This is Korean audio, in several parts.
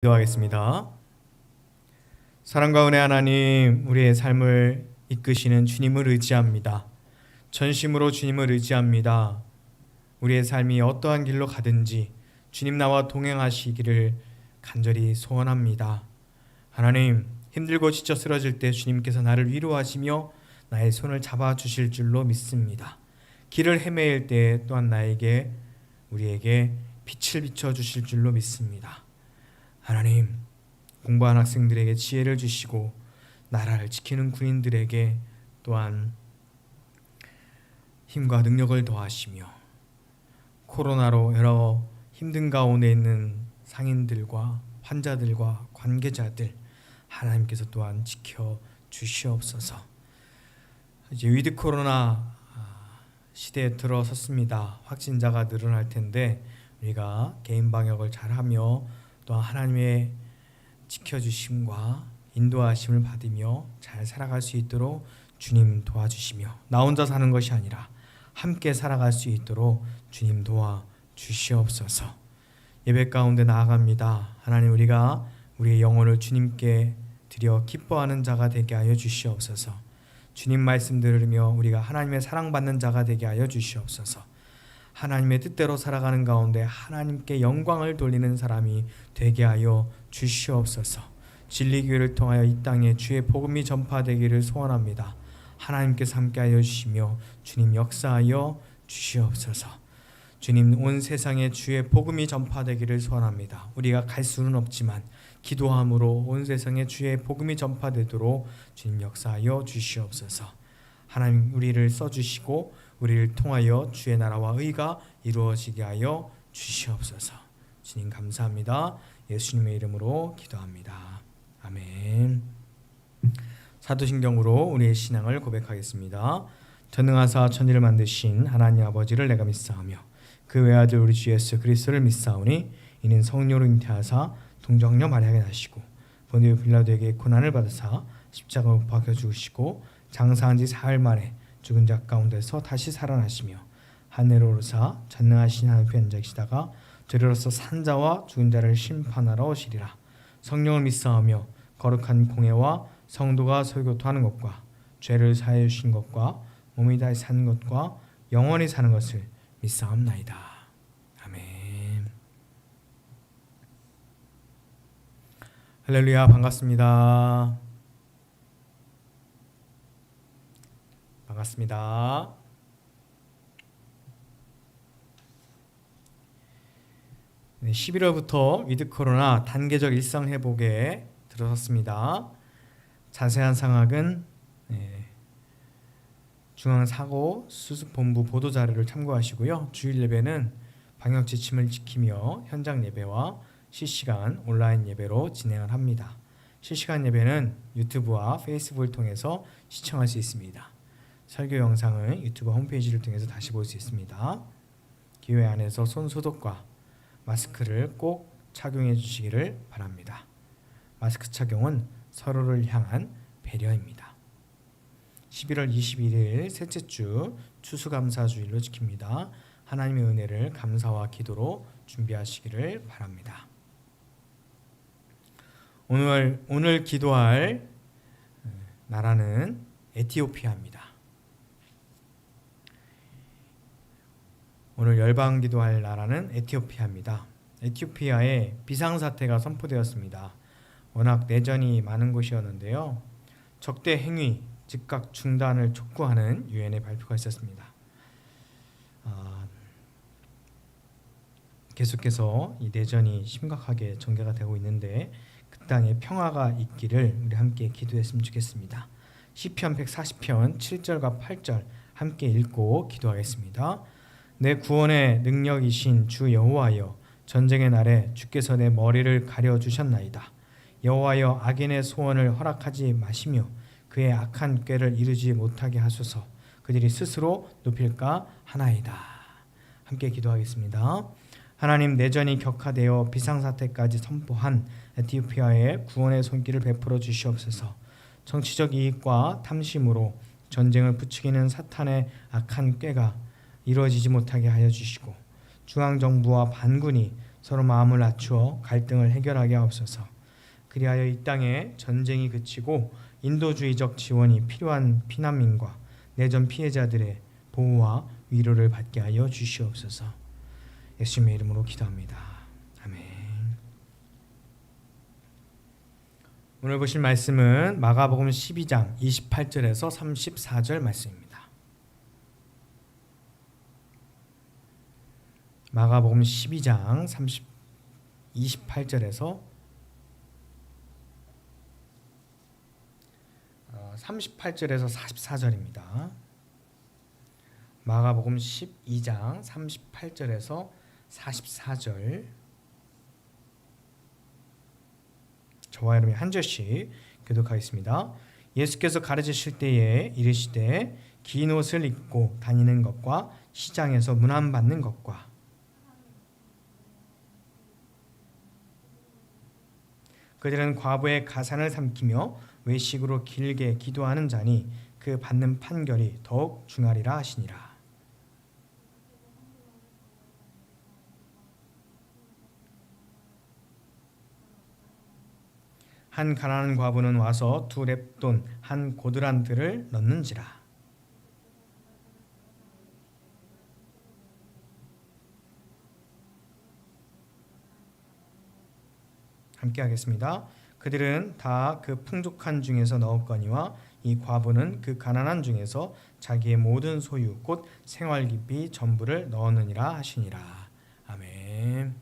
기도하겠습니다. 사랑과 은혜 하나님, 우리의 삶을 이끄시는 주님을 의지합니다. 전심으로 주님을 의지합니다. 우리의 삶이 어떠한 길로 가든지 주님 나와 동행하시기를 간절히 소원합니다. 하나님, 힘들고 지쳐 쓰러질 때 주님께서 나를 위로하시며 나의 손을 잡아주실 줄로 믿습니다. 길을 헤매일 때 또한 우리에게 빛을 비춰주실 줄로 믿습니다. 하나님, 공부한 학생들에게 지혜를 주시고 나라를 지키는 군인들에게 또한 힘과 능력을 더하시며 코로나로 여러 힘든 가운데 있는 상인들과 환자들과 관계자들 하나님께서 또한 지켜 주시옵소서. 이제 위드 코로나 시대에 들어섰습니다. 확진자가 늘어날 텐데 우리가 개인 방역을 잘하며 또 하나님의 지켜주심과 인도하심을 받으며 잘 살아갈 수 있도록 주님 도와주시며 나 혼자 사는 것이 아니라 함께 살아갈 수 있도록 주님 도와주시옵소서. 예배 가운데 나아갑니다. 하나님, 우리가 우리의 영혼을 주님께 드려 기뻐하는 자가 되게 하여 주시옵소서. 주님 말씀 들으며 우리가 하나님의 사랑받는 자가 되게 하여 주시옵소서. 하나님의 뜻대로 살아가는 가운데 하나님께 영광을 돌리는 사람이 되게 하여 주시옵소서. 진리교회를 통하여 이 땅에 주의 복음이 전파되기를 소원합니다. 하나님께서 함께하여 주시며 주님 역사하여 주시옵소서. 주님, 온 세상에 주의 복음이 전파되기를 소원합니다. 우리가 갈 수는 없지만 기도함으로 온 세상에 주의 복음이 전파되도록 주님 역사하여 주시옵소서. 하나님, 우리를 써주시고 우리를 통하여 주의 나라와 의가 이루어지게 하여 주시옵소서. 주님 감사합니다. 예수님의 이름으로 기도합니다. 아멘. 사도신경으로 우리의 신앙을 고백하겠습니다. 전능하사 천지를 만드신 하나님 아버지를 내가 믿사오며 그 외아들 우리 주 예수 그리스도를 믿사오니 이는 성령으로 잉태하사 동정녀 마리아에게 나시고 본디오 빌라도에게 고난을 받으사 십자가에 못 박혀 죽으시고 장사한 지 사흘 만에 죽은 자 가운데서 다시 살아나시며 하늘로 오르사 전능하신 하나님께 앉으시다가 저리로서 산 자와 죽은 자를 심판하러 오시리라. 성령을 믿사오며 거룩한 공회와 성도가 설교토하는 것과 죄를 사하여 주신 것과 몸이 다시 사는 것과 영원히 사는 것을 믿사옵나이다. 아멘. 할렐루야, 반갑습니다. 반갑습니다. 네, 11월부터 위드 코로나 단계적 일상 회복에 들어섰습니다. 자세한 상황은 중앙사고수습본부 보도자료를 참고하시고요. 주일 예배는 방역 지침을 지키며 현장 예배와 실시간 온라인 예배로 진행을 합니다. 실시간 예배는 유튜브와 페이스북을 통해서 시청할 수 있습니다. 설교 영상은 유튜브 홈페이지를 통해서 다시 볼 수 있습니다. 교회 안에서 손 소독과 마스크를 꼭 착용해 주시기를 바랍니다. 마스크 착용은 서로를 향한 배려입니다. 11월 21일 셋째 주 추수감사주일로 지킵니다. 하나님의 은혜를 감사와 기도로 준비하시기를 바랍니다. 오늘 기도할 나라는 에티오피아입니다. 오늘 열방 기도할 나라는 에티오피아입니다. 에티오피아에 비상사태가 선포되었습니다. 워낙 내전이 많은 곳이었는데요. 적대 행위 즉각 중단을 촉구하는 유엔의 발표가 있었습니다. 계속해서 이 내전이 심각하게 전개가 되고 있는데 그 땅에 평화가 있기를 우리 함께 기도했으면 좋겠습니다. 시편 140편 7절과 8절 함께 읽고 기도하겠습니다. 내 구원의 능력이신 주 여호와여, 전쟁의 날에 주께서 내 머리를 가려주셨나이다. 여호와여, 악인의 소원을 허락하지 마시며 그의 악한 꾀를 이루지 못하게 하소서. 그들이 스스로 높일까 하나이다. 함께 기도하겠습니다. 하나님, 내전이 격화되어 비상사태까지 선포한 에티오피아에 구원의 손길을 베풀어 주시옵소서. 정치적 이익과 탐심으로 전쟁을 부추기는 사탄의 악한 꾀가 이루어지지 못하게 하여 주시고 중앙정부와 반군이 서로 마음을 낮추어 갈등을 해결하게 하옵소서. 그리하여 이 땅에 전쟁이 그치고 인도주의적 지원이 필요한 피난민과 내전 피해자들의 보호와 위로를 받게 하여 주시옵소서. 예수님의 이름으로 기도합니다. 아멘. 오늘 보실 말씀은 마가복음 12장 28절에서 34절 말씀입니다. 마가복음 12장 28절에서 38절에서 44절입니다. 마가복음 12장 38절에서 44절. 저와 여러분이 한 절씩 교독하겠습니다. 예수께서 가르치실 때에 이르시되 긴 옷을 입고 다니는 것과 시장에서 문안받는 것과 그들은 과부의 가산을 삼키며 외식으로 길게 기도하는 자니 그 받는 판결이 더욱 중하리라 하시니라. 한 가난한 과부는 와서 2렙돈 한 고드란트를 넣는지라. 함께 하겠습니다. 그들은 다 그 풍족한 중에서 넣었거니와 이 과부는 그 가난한 중에서 자기의 모든 소유 곧 생활기비 전부를 넣었느니라 하시니라. 아멘.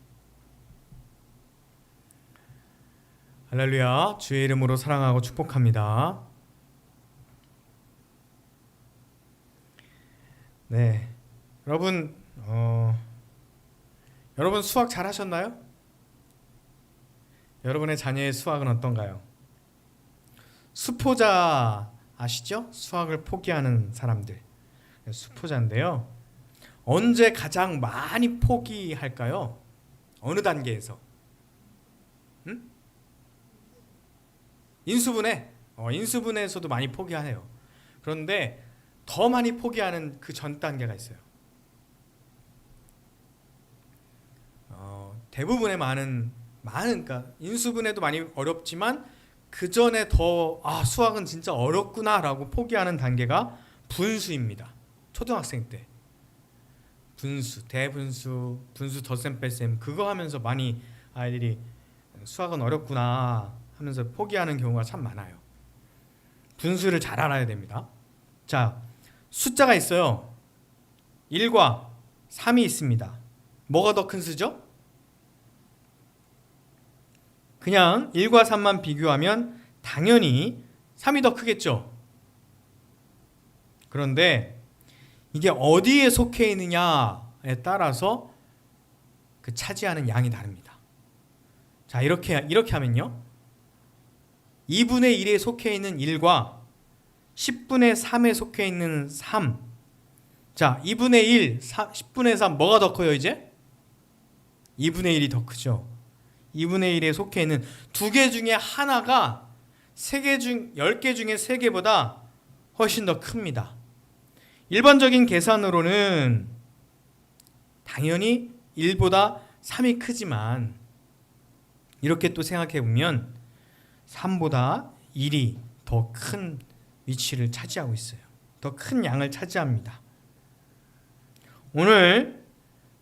할렐루야. 주의 이름으로 사랑하고 축복합니다. 네, 여러분 여러분 수학 잘 하셨나요? 여러분의 자녀의 수학은 어떤가요? 수포자 아시죠? 수학을 포기하는 사람들. 수포자인데요. 언제 가장 많이 포기할까요? 어느 단계에서? 인수분해. 인수분해에서도 많이 포기하네요. 그런데 더 많이 포기하는 그 전 단계가 있어요. 대부분의 그러니까 인수분해도 많이 어렵지만 그 전에 더 수학은 진짜 어렵구나라고 포기하는 단계가 분수입니다. 초등학생 때 분수, 대분수, 분수 덧셈 뺄셈 그거 하면서 많이 아이들이 수학은 어렵구나 하면서 포기하는 경우가 참 많아요. 분수를 잘 알아야 됩니다. 자, 숫자가 있어요. 1과 3이 있습니다. 뭐가 더 큰 수죠? 그냥 1과 3만 비교하면 당연히 3이 더 크겠죠. 그런데 이게 어디에 속해 있느냐에 따라서 그 차지하는 양이 다릅니다. 자, 이렇게 하면요. 2분의 1에 속해 있는 1과 10분의 3에 속해 있는 3. 자, 2분의 1, 10분의 3 뭐가 더 커요 이제? 2분의 1이 더 크죠. 2분의 1에 속해 있는 2개 중에 하나가 10개 중에 3개보다 훨씬 더 큽니다. 일반적인 계산으로는 당연히 1보다 3이 크지만 이렇게 또 생각해 보면 3보다 1이 더 큰 위치를 차지하고 있어요. 더 큰 양을 차지합니다. 오늘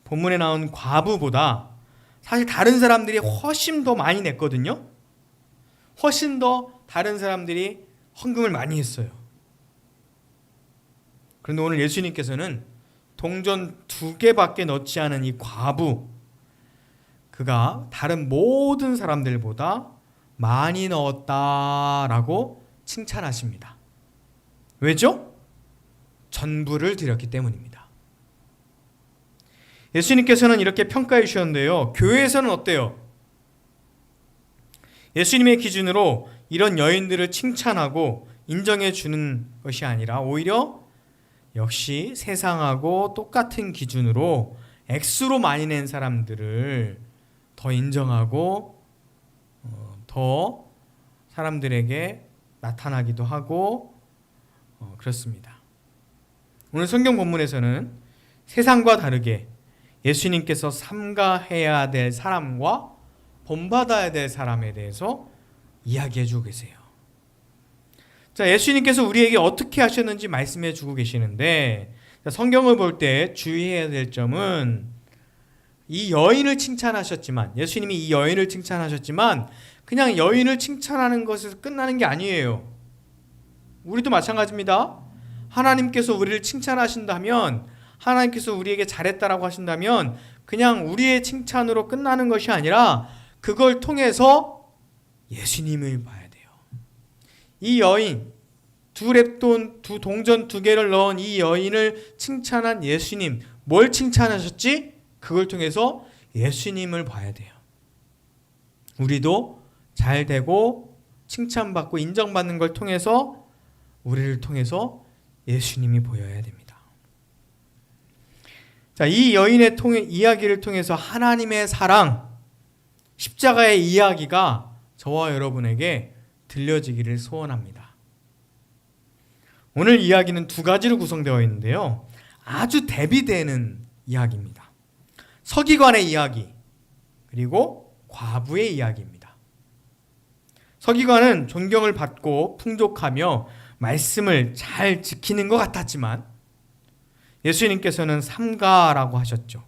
본문에 나온 과부보다 사실 다른 사람들이 훨씬 더 많이 냈거든요. 훨씬 더 다른 사람들이 헌금을 많이 했어요. 그런데 오늘 예수님께서는 동전 2개밖에 넣지 않은 이 과부, 그가 다른 모든 사람들보다 많이 넣었다라고 칭찬하십니다. 왜죠? 전부를 드렸기 때문입니다. 예수님께서는 이렇게 평가해 주셨는데요. 교회에서는 어때요? 예수님의 기준으로 이런 여인들을 칭찬하고 인정해 주는 것이 아니라 오히려 역시 세상하고 똑같은 기준으로 액수로 많이 낸 사람들을 더 인정하고 더 사람들에게 나타나기도 하고 그렇습니다. 오늘 성경 본문에서는 세상과 다르게 예수님께서 삼가해야 될 사람과 본받아야 될 사람에 대해서 이야기해 주고 계세요. 자, 예수님께서 우리에게 어떻게 하셨는지 말씀해 주고 계시는데, 성경을 볼 때 주의해야 될 점은 이 여인을 칭찬하셨지만, 예수님이 이 여인을 칭찬하셨지만 그냥 여인을 칭찬하는 것에서 끝나는 게 아니에요. 우리도 마찬가지입니다. 하나님께서 우리를 칭찬하신다면, 하나님께서 우리에게 잘했다라고 하신다면 그냥 우리의 칭찬으로 끝나는 것이 아니라 그걸 통해서 예수님을 봐야 돼요. 이 여인, 두 렙돈, 두 동전 두 개를 넣은 이 여인을 칭찬한 예수님, 뭘 칭찬하셨지? 그걸 통해서 예수님을 봐야 돼요. 우리도 잘 되고 칭찬받고 인정받는 걸 통해서, 우리를 통해서 예수님이 보여야 됩니다. 자, 이 여인의 이야기를 통해서 하나님의 사랑, 십자가의 이야기가 저와 여러분에게 들려지기를 소원합니다. 오늘 이야기는 두 가지로 구성되어 있는데요. 아주 대비되는 이야기입니다. 서기관의 이야기, 그리고 과부의 이야기입니다. 서기관은 존경을 받고 풍족하며 말씀을 잘 지키는 것 같았지만 예수님께서는 삼가라고 하셨죠.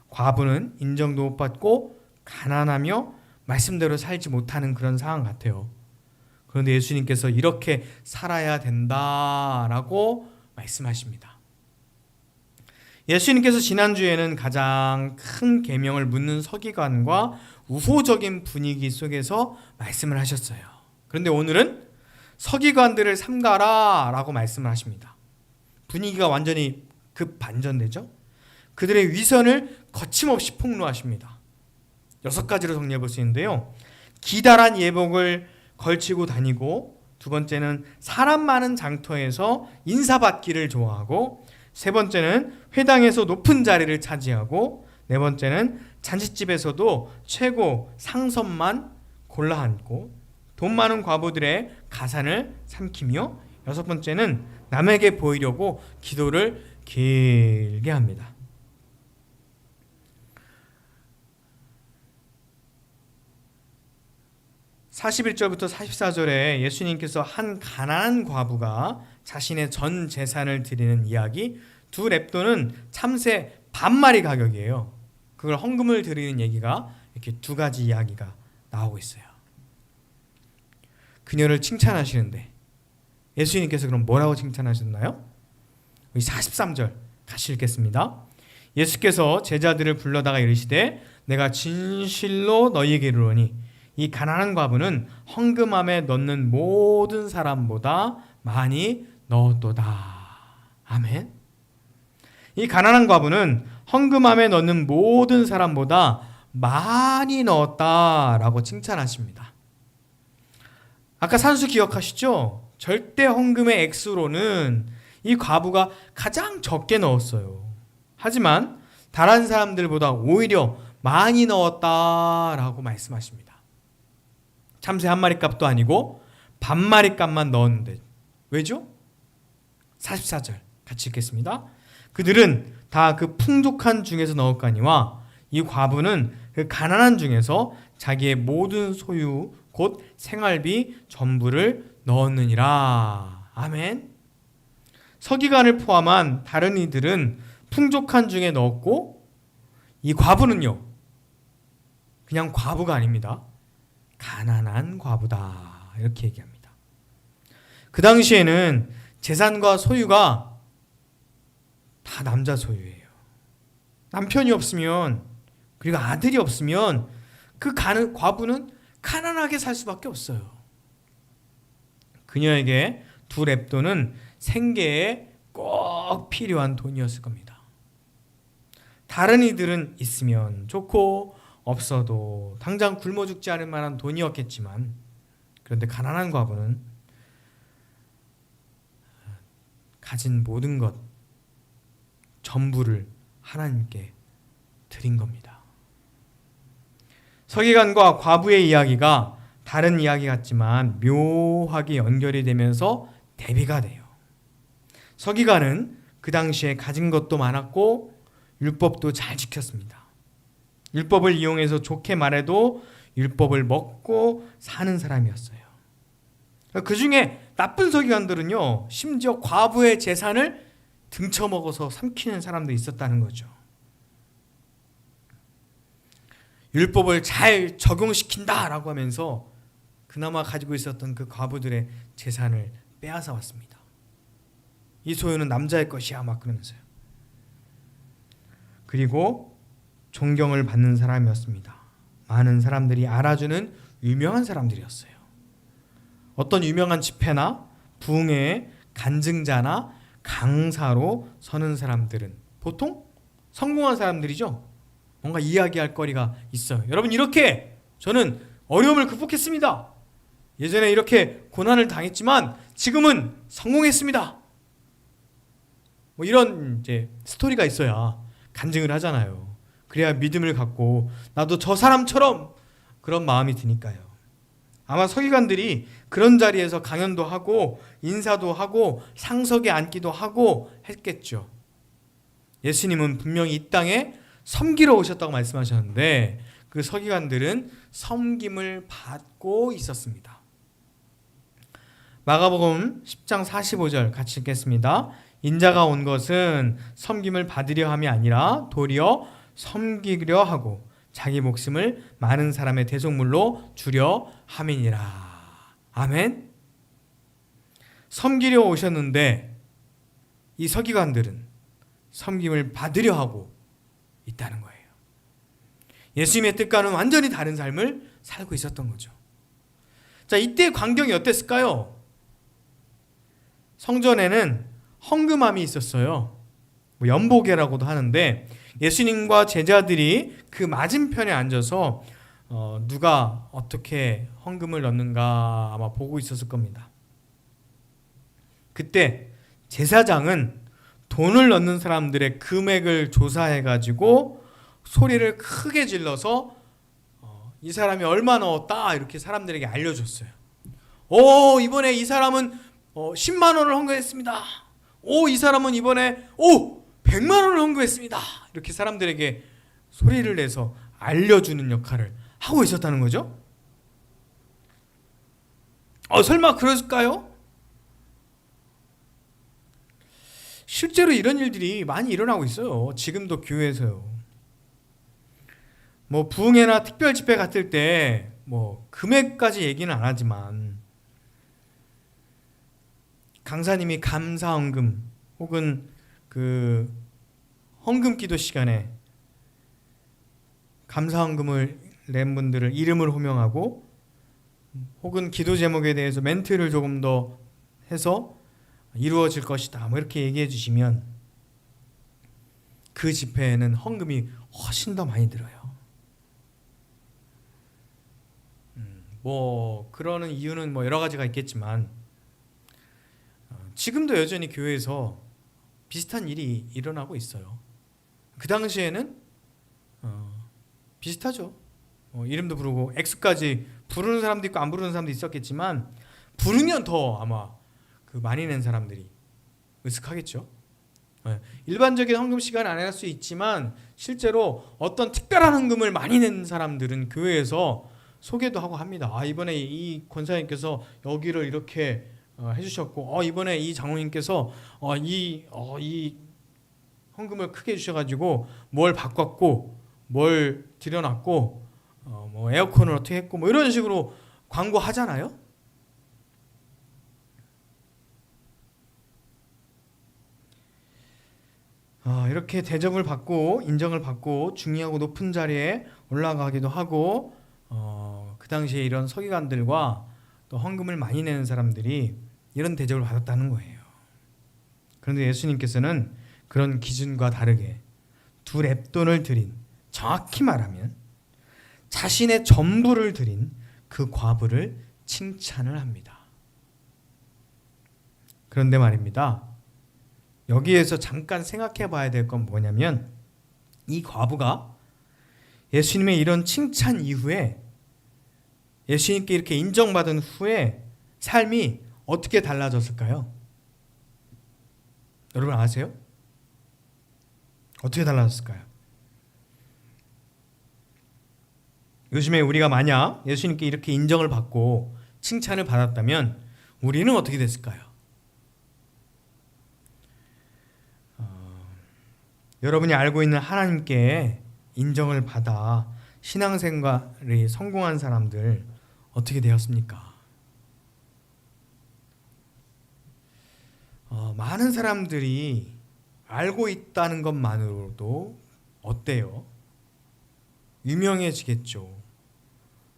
과부는 인정도 못 받고 가난하며 말씀대로 살지 못하는 그런 상황 같아요. 그런데 예수님께서 이렇게 살아야 된다라고 말씀하십니다. 예수님께서 지난주에는 가장 큰 계명을 묻는 서기관과 우호적인 분위기 속에서 말씀을 하셨어요. 그런데 오늘은 서기관들을 삼가라라고 말씀을 하십니다. 분위기가 완전히 급반전되죠. 그들의 위선을 거침없이 폭로하십니다. 6가지로 정리해 볼 수 있는데요. 기다란 예복을 걸치고 다니고, 두 번째는 사람 많은 장터에서 인사받기를 좋아하고, 세 번째는 회당에서 높은 자리를 차지하고, 네 번째는 잔치집에서도 최고 상선만 골라 앉고, 돈 많은 과부들의 가산을 삼키며, 여섯 번째는 남에게 보이려고 기도를 길게 합니다. (41절부터) (44절에) 예수님께서 한 가난한 과부가 자신의 전 재산을 드리는 이야기, 두 렙돈은 참새 반마리 가격이에요. 그걸 헌금을 드리는 얘기가 이렇게 두 가지 이야기가 나오고 있어요. 그녀를 칭찬하시는데 예수님께서 그럼 뭐라고 칭찬하셨나요? 43절 같이 읽겠습니다. 예수께서 제자들을 불러다가 이르시되 내가 진실로 너희에게 이르노니 이 가난한 과부는 헌금함에 넣는 모든 사람보다 많이 넣었도다. 아멘. 이 가난한 과부는 헌금함에 넣는 모든 사람보다 많이 넣었다라고 칭찬하십니다. 아까 산수 기억하시죠? 절대 헌금의 액수로는 이 과부가 가장 적게 넣었어요. 하지만 다른 사람들보다 오히려 많이 넣었다라고 말씀하십니다. 참새 한 마리 값도 아니고 반마리 값만 넣었는데 왜죠? 44절 같이 읽겠습니다. 그들은 다 그 풍족한 중에서 넣었거니와 이 과부는 그 가난한 중에서 자기의 모든 소유 곧 생활비 전부를 넣었느니라. 아멘. 서기관을 포함한 다른 이들은 풍족한 중에 넣었고 이 과부는요, 그냥 과부가 아닙니다. 가난한 과부다. 이렇게 얘기합니다. 그 당시에는 재산과 소유가 다 남자 소유예요. 남편이 없으면, 그리고 아들이 없으면 그 과부는 가난하게 살 수밖에 없어요. 그녀에게 두 렙돈은 생계에 꼭 필요한 돈이었을 겁니다. 다른 이들은 있으면 좋고 없어도 당장 굶어 죽지 않을 만한 돈이었겠지만, 그런데 가난한 과부는 가진 모든 것 전부를 하나님께 드린 겁니다. 서기관과 과부의 이야기가 다른 이야기 같지만 묘하게 연결이 되면서 대비가 돼요. 서기관은 그 당시에 가진 것도 많았고 율법도 잘 지켰습니다. 율법을 이용해서 좋게 말해도 율법을 먹고 사는 사람이었어요. 그 중에 나쁜 서기관들은요, 심지어 과부의 재산을 등쳐먹어서 삼키는 사람도 있었다는 거죠. 율법을 잘 적용시킨다라고 하면서 그나마 가지고 있었던 그 과부들의 재산을 빼앗아 왔습니다. 이 소유는 남자의 것이야 막 그러면서요. 그리고 존경을 받는 사람이었습니다. 많은 사람들이 알아주는 유명한 사람들이었어요. 어떤 유명한 집회나 부흥회의 간증자나 강사로 서는 사람들은 보통 성공한 사람들이죠. 뭔가 이야기할 거리가 있어요. 여러분, 이렇게 저는 어려움을 극복했습니다. 예전에 이렇게 고난을 당했지만 지금은 성공했습니다. 뭐 이런 이제 스토리가 있어야 간증을 하잖아요. 그래야 믿음을 갖고 나도 저 사람처럼 그런 마음이 드니까요. 아마 서기관들이 그런 자리에서 강연도 하고 인사도 하고 상석에 앉기도 하고 했겠죠. 예수님은 분명히 이 땅에 섬기러 오셨다고 말씀하셨는데 그 서기관들은 섬김을 받고 있었습니다. 마가복음 10장 45절 같이 읽겠습니다. 인자가 온 것은 섬김을 받으려 함이 아니라 도리어 섬기려 하고 자기 목숨을 많은 사람의 대속물로 주려 함이니라. 아멘. 섬기려 오셨는데 이 서기관들은 섬김을 받으려 하고 있다는 거예요. 예수님의 뜻과는 완전히 다른 삶을 살고 있었던 거죠. 자, 이때 광경이 어땠을까요? 성전에는 헌금함이 있었어요. 뭐 연보계라고도 하는데 예수님과 제자들이 그 맞은편에 앉아서 누가 어떻게 헌금을 넣는가 아마 보고 있었을 겁니다. 그때 제사장은 돈을 넣는 사람들의 금액을 조사해가지고 소리를 크게 질러서 이 사람이 얼마 넣었다 이렇게 사람들에게 알려줬어요. 오, 이번에 이 사람은 10만 원을 헌금했습니다. 오, 이 사람은 이번에 100만 원을 헌금했습니다. 이렇게 사람들에게 소리를 내서 알려주는 역할을 하고 있었다는 거죠. 설마 그럴까요? 실제로 이런 일들이 많이 일어나고 있어요. 지금도 교회에서요. 뭐 부흥회나 특별 집회 갔을 때 뭐 금액까지 얘기는 안 하지만 강사님이 감사 헌금 혹은 그 헌금 기도 시간에 감사 헌금을 낸 분들을 이름을 호명하고 혹은 기도 제목에 대해서 멘트를 조금 더 해서 이루어질 것이다 뭐 이렇게 얘기해 주시면 그 집회에는 헌금이 훨씬 더 많이 들어요. 뭐 그러는 이유는 뭐 여러 가지가 있겠지만 지금도 여전히 교회에서 비슷한 일이 일어나고 있어요. 그 당시에는 비슷하죠. 이름도 부르고 액수까지 부르는 사람도 있고 안 부르는 사람도 있었겠지만 부르면 더 아마 그 많이 낸 사람들이 으슥하겠죠. 일반적인 헌금 시간 안 할 수 있지만 실제로 어떤 특별한 헌금을 많이 낸 사람들은 교회에서 소개도 하고 합니다. 이번에 이 권사님께서 여기를 이렇게 해주셨고 이번에 이 장로님께서 이 헌금을 크게 주셔가지고 뭘 바꿨고 뭘 들여놨고 뭐 에어컨을 어떻게 했고 뭐 이런 식으로 광고하잖아요. 이렇게 대접을 받고 인정을 받고 중요하고 높은 자리에 올라가기도 하고 그 당시에 이런 서기관들과 또 헌금을 많이 내는 사람들이 이런 대접을 받았다는 거예요. 그런데 예수님께서는 그런 기준과 다르게 두 렙돈을 드린, 정확히 말하면 자신의 전부를 드린 그 과부를 칭찬을 합니다. 그런데 말입니다. 여기에서 잠깐 생각해 봐야 될 건 뭐냐면 이 과부가 예수님의 이런 칭찬 이후에 예수님께 이렇게 인정받은 후에 삶이 어떻게 달라졌을까요? 여러분 아세요? 어떻게 달라졌을까요? 요즘에 우리가 만약 예수님께 이렇게 인정을 받고 칭찬을 받았다면 우리는 어떻게 됐을까요? 여러분이 알고 있는 하나님께 인정을 받아 신앙생활이 성공한 사람들 어떻게 되었습니까? 많은 사람들이 알고 있다는 것만으로도 어때요? 유명해지겠죠.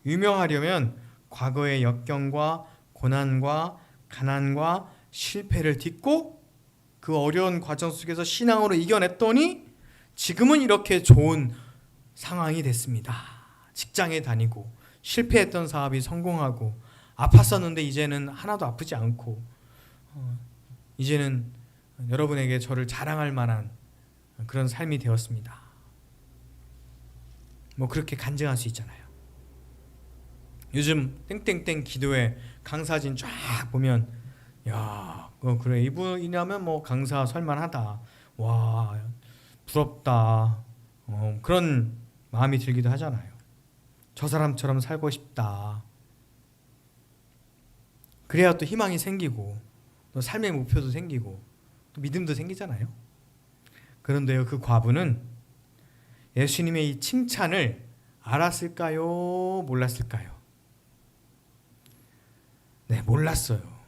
유명하려면 과거의 역경과 고난과 가난과 실패를 딛고 그 어려운 과정 속에서 신앙으로 이겨냈더니 지금은 이렇게 좋은 상황이 됐습니다. 직장에 다니고 실패했던 사업이 성공하고 아팠었는데 이제는 하나도 아프지 않고 이제는 여러분에게 저를 자랑할 만한 그런 삶이 되었습니다. 뭐 그렇게 간증할 수 있잖아요. 요즘 땡땡땡 기도회 강사진 쫙 보면 야, 그래 이분이라면 뭐 강사 설만하다. 와, 부럽다. 그런 마음이 들기도 하잖아요. 저 사람처럼 살고 싶다. 그래야 또 희망이 생기고 또 삶의 목표도 생기고 또 믿음도 생기잖아요. 그런데요, 그 과부는 예수님의 이 칭찬을 알았을까요? 몰랐을까요? 네, 몰랐어요.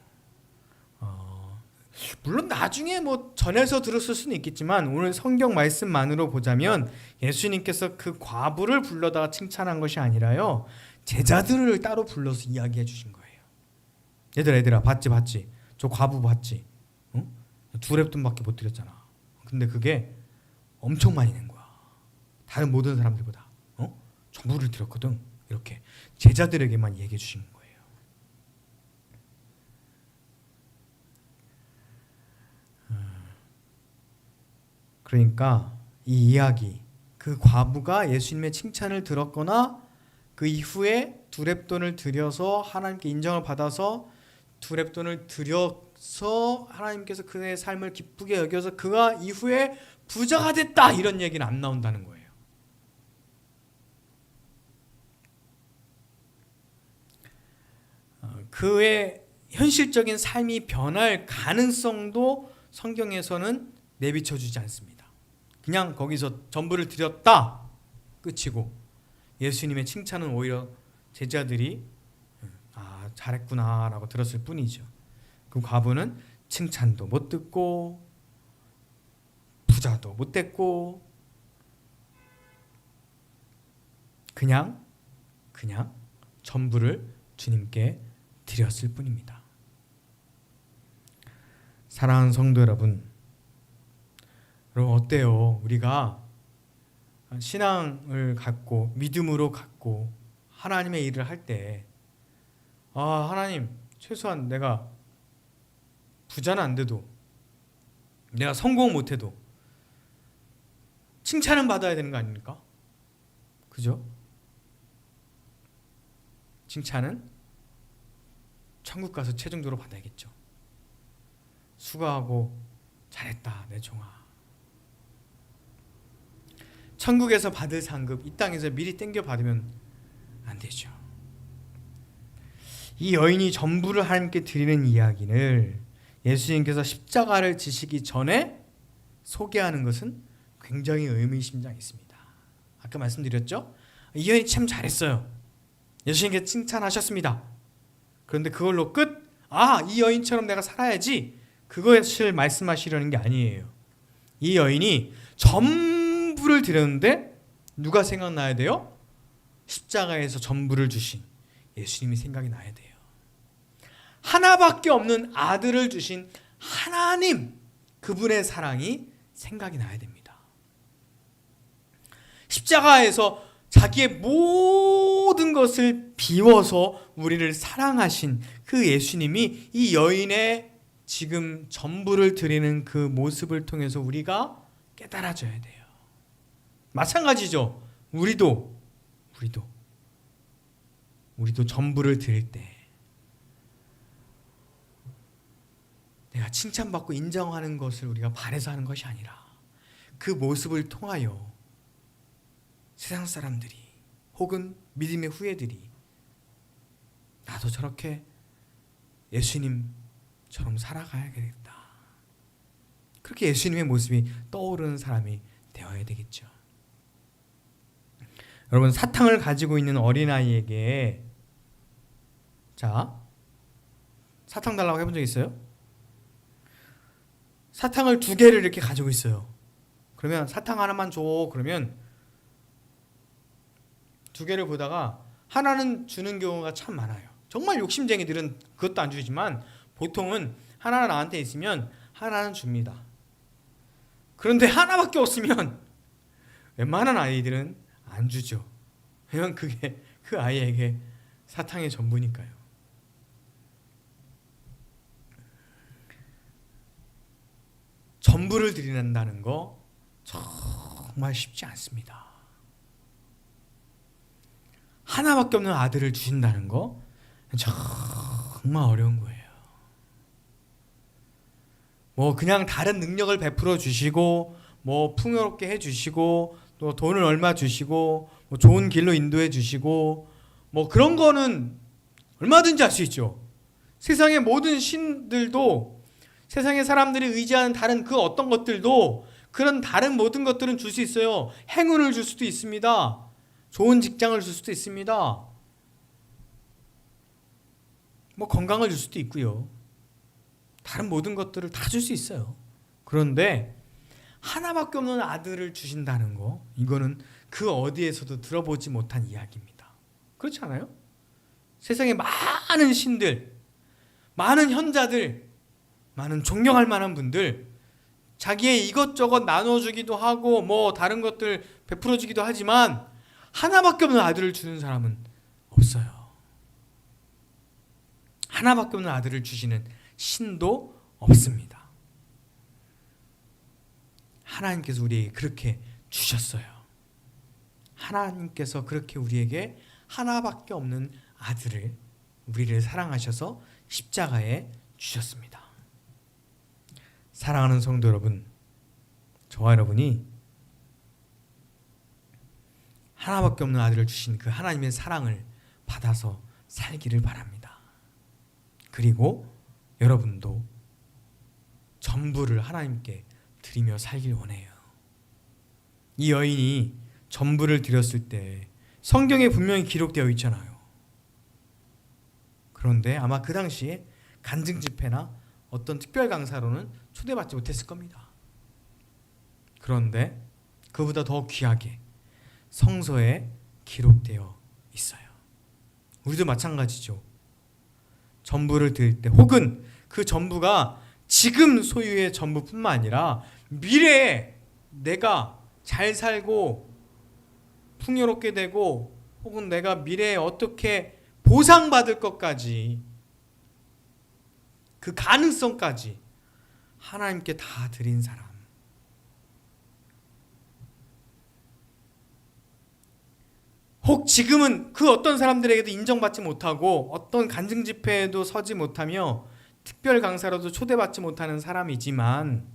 물론 나중에 뭐 전해서 들었을 수는 있겠지만 오늘 성경 말씀만으로 보자면 예수님께서 그 과부를 불러다가 칭찬한 것이 아니라요, 제자들을 따로 불러서 이야기해 주신 거예요. 얘들아 봤지? 저 과부 봤지? 응? 2렙돈밖에 못 드렸잖아. 근데 그게 엄청 많이 낸 거야. 다른 모든 사람들보다 전부를 드렸거든. 이렇게 제자들에게만 얘기해 주신 거예요. 그러니까 이 이야기, 그 과부가 예수님의 칭찬을 들었거나 그 이후에 2렙돈을 드려서 하나님께 인정을 받아서 2렙돈을 드려서 하나님께서 그의 삶을 기쁘게 여겨서 그가 이후에 부자가 됐다, 이런 얘기는 안 나온다는 거예요. 그의 현실적인 삶이 변할 가능성도 성경에서는 내비쳐 주지 않습니다. 그냥 거기서 전부를 드렸다 끝이고, 예수님의 칭찬은 오히려 제자들이 잘했구나 라고 들었을 뿐이죠. 그 과부는 칭찬도 못 듣고 부자도 못 됐고 그냥 전부를 주님께 드렸을 뿐입니다. 사랑하는 성도 여러분, 어때요? 우리가 신앙을 갖고 믿음으로 갖고 하나님의 일을 할 때 하나님, 최소한 내가 부자는 안 돼도 내가 성공 못해도 칭찬은 받아야 되는 거 아닙니까? 그죠? 칭찬은 천국 가서 최종적으로 받아야겠죠. 수고하고 잘했다 내 종아. 천국에서 받을 상급 이 땅에서 미리 땡겨 받으면 안 되죠. 이 여인이 전부를 하나님께 드리는 이야기를 예수님께서 십자가를 지시기 전에 소개하는 것은 굉장히 의미심장이 있습니다. 아까 말씀드렸죠? 이 여인이 참 잘했어요. 예수님께 칭찬하셨습니다. 그런데 그걸로 끝? 이 여인처럼 내가 살아야지, 그것을 말씀하시려는 게 아니에요. 이 여인이 전부를 드렸는데 누가 생각나야 돼요? 십자가에서 전부를 주신 예수님이 생각이 나야 돼요. 하나밖에 없는 아들을 주신 하나님, 그분의 사랑이 생각이 나야 됩니다. 십자가에서 자기의 모든 것을 비워서 우리를 사랑하신 그 예수님이 이 여인의 지금 전부를 드리는 그 모습을 통해서 우리가 깨달아져야 돼요. 마찬가지죠. 우리도 전부를 드릴 때 내가 칭찬받고 인정하는 것을 우리가 바래서 하는 것이 아니라 그 모습을 통하여 세상 사람들이 혹은 믿음의 후예들이 나도 저렇게 예수님처럼 살아가야겠다. 그렇게 예수님의 모습이 떠오르는 사람이 되어야 되겠죠. 여러분, 사탕을 가지고 있는 어린아이에게 자, 사탕 달라고 해본 적 있어요? 사탕을 2개를 이렇게 가지고 있어요. 그러면 사탕 하나만 줘. 그러면 2개를 보다가 하나는 주는 경우가 참 많아요. 정말 욕심쟁이들은 그것도 안 주지만 보통은 하나가 나한테 있으면 하나는 줍니다. 그런데 하나밖에 없으면 웬만한 아이들은 안 주죠. 왜냐면 그게 그 아이에게 사탕의 전부니까요. 전부를 드린다는 거 정말 쉽지 않습니다. 하나밖에 없는 아들을 주신다는 거 정말 어려운 거예요. 뭐 그냥 다른 능력을 베풀어 주시고 뭐 풍요롭게 해 주시고 또 돈을 얼마 주시고 뭐 좋은 길로 인도해 주시고 뭐 그런 거는 얼마든지 할 수 있죠. 세상의 모든 신들도 세상의 사람들이 의지하는 다른 그 어떤 것들도 그런 다른 모든 것들은 줄 수 있어요. 행운을 줄 수도 있습니다. 좋은 직장을 줄 수도 있습니다. 뭐 건강을 줄 수도 있고요. 다른 모든 것들을 다 줄 수 있어요. 그런데 하나밖에 없는 아들을 주신다는 거, 이거는 그 어디에서도 들어보지 못한 이야기입니다. 그렇지 않아요? 세상에 많은 신들, 많은 현자들, 많은 존경할 만한 분들, 자기의 이것저것 나눠주기도 하고 뭐 다른 것들 베풀어주기도 하지만 하나밖에 없는 아들을 주는 사람은 없어요. 하나밖에 없는 아들을 주시는 신도 없습니다. 하나님께서 우리에게 그렇게 주셨어요. 하나님께서 그렇게 우리에게 하나밖에 없는 아들을, 우리를 사랑하셔서 십자가에 주셨습니다. 사랑하는 성도 여러분, 저와 여러분이 하나밖에 없는 아들을 주신 그 하나님의 사랑을 받아서 살기를 바랍니다. 그리고 여러분도 전부를 하나님께 드리며 살길 원해요. 이 여인이 전부를 드렸을 때 성경에 분명히 기록되어 있잖아요. 그런데 아마 그 당시에 간증 집회나 어떤 특별 강사로는 초대받지 못했을 겁니다. 그런데 그보다 더 귀하게 성서에 기록되어 있어요. 우리도 마찬가지죠. 전부를 드릴 때 혹은 그 전부가 지금 소유의 전부뿐만 아니라 미래에 내가 잘 살고 풍요롭게 되고 혹은 내가 미래에 어떻게 보상받을 것까지, 그 가능성까지 하나님께 다 드린 사람. 혹 지금은 그 어떤 사람들에게도 인정받지 못하고 어떤 간증 집회에도 서지 못하며 특별 강사로도 초대받지 못하는 사람이지만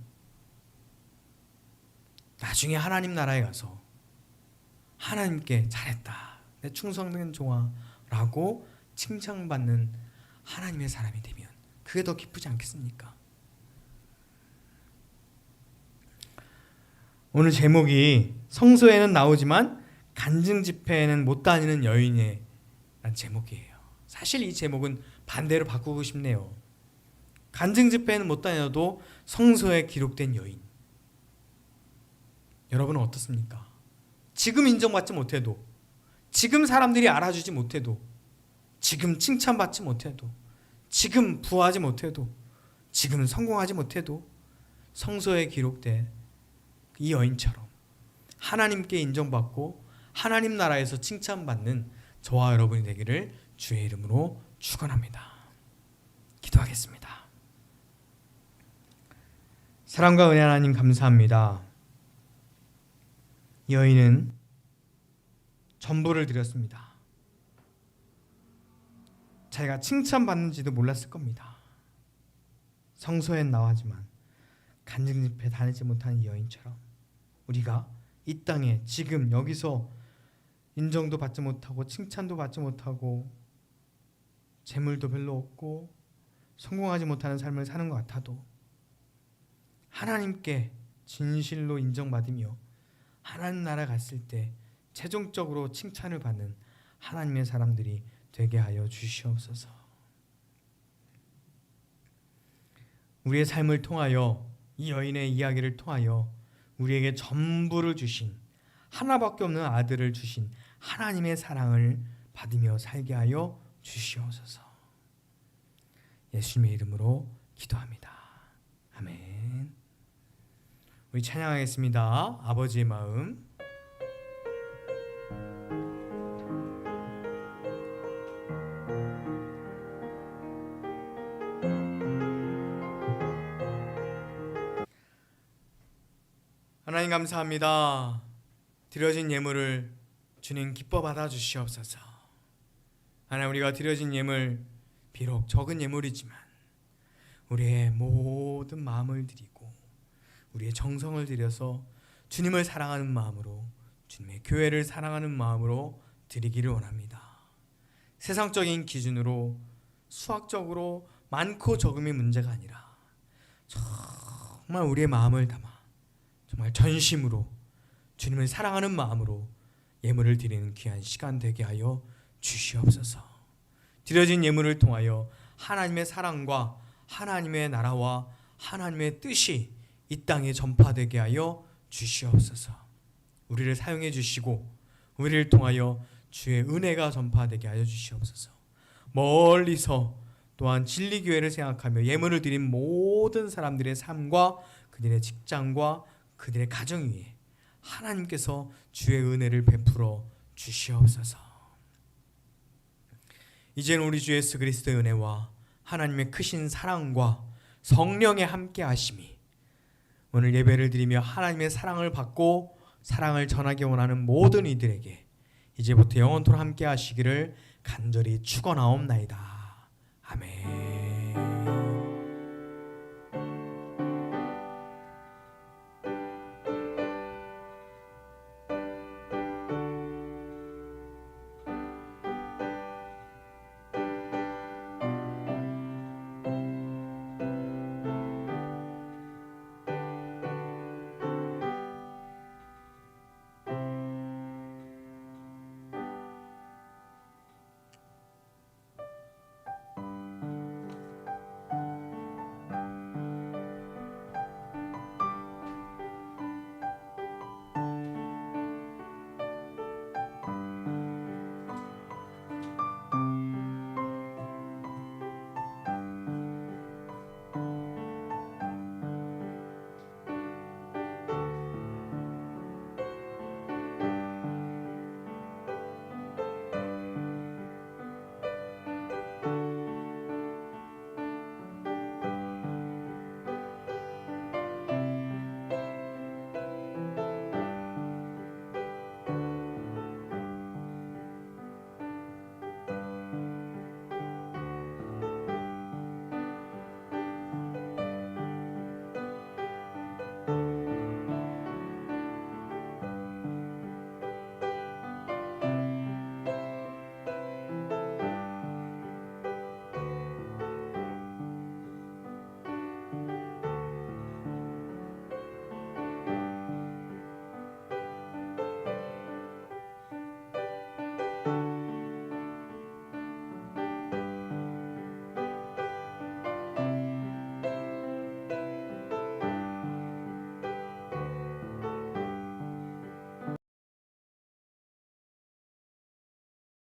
나중에 하나님 나라에 가서 하나님께 잘했다, 내 충성된 종아 라고 칭찬받는 하나님의 사람이 되면 그게 더 기쁘지 않겠습니까? 오늘 제목이 성서에는 나오지만 간증 집회에는 못 다니는 여인의 란 제목이에요. 사실 이 제목은 반대로 바꾸고 싶네요. 간증 집회에는 못 다녀도 성서에 기록된 여인. 여러분은 어떻습니까? 지금 인정받지 못해도, 지금 사람들이 알아주지 못해도, 지금 칭찬받지 못해도, 지금 부하지 못해도, 지금 성공하지 못해도 성서에 기록된 이 여인처럼 하나님께 인정받고 하나님 나라에서 칭찬받는 저와 여러분이 되기를 주의 이름으로 축원합니다. 기도하겠습니다. 사랑과 은혜 하나님 감사합니다. 여인은 전부를 드렸습니다. 자기가 칭찬받는지도 몰랐을 겁니다. 성서엔 나와지만 간증 집회 다니지 못한 이 여인처럼 우리가 이 땅에 지금 여기서 인정도 받지 못하고 칭찬도 받지 못하고 재물도 별로 없고 성공하지 못하는 삶을 사는 것 같아도 하나님께 진실로 인정받으며 하나님 나라 갔을 때 최종적으로 칭찬을 받는 하나님의 사람들이 되게 하여 주시옵소서. 우리의 삶을 통하여 이 여인의 이야기를 통하여 우리에게 전부를 주신 하나밖에 없는 아들을 주신 하나님의 사랑을 받으며 살게 하여 주시옵소서. 예수님의 이름으로 기도합니다. 아멘. 우리 찬양하겠습니다. 아버지의 마음. 하나님 감사합니다. 드려진 예물을 주님 기뻐 받아 주시옵소서. 하나님, 우리가 드려진 예물 비록 적은 예물이지만 우리의 모든 마음을 드리고 우리의 정성을 들여서 주님을 사랑하는 마음으로, 주님의 교회를 사랑하는 마음으로 드리기를 원합니다. 세상적인 기준으로 수학적으로 많고 적음이 문제가 아니라 정말 우리의 마음을 담아 정말 전심으로 주님을 사랑하는 마음으로 예물을 드리는 귀한 시간 되게 하여 주시옵소서. 드려진 예물을 통하여 하나님의 사랑과 하나님의 나라와 하나님의 뜻이 이 땅에 전파되게 하여 주시옵소서. 우리를 사용해 주시고 우리를 통하여 주의 은혜가 전파되게 하여 주시옵소서. 멀리서 또한 진리교회를 생각하며 예물을 드린 모든 사람들의 삶과 그들의 직장과 그들의 가정 위에 하나님께서 주의 은혜를 베풀어 주시옵소서. 이제는 우리 주 예수 그리스도의 은혜와 하나님의 크신 사랑과 성령의 함께 하심이 오늘 예배를 드리며 하나님의 사랑을 받고 사랑을 전하기 원하는 모든 이들에게 이제부터 영원토록 함께 하시기를 간절히 축원하옵나이다.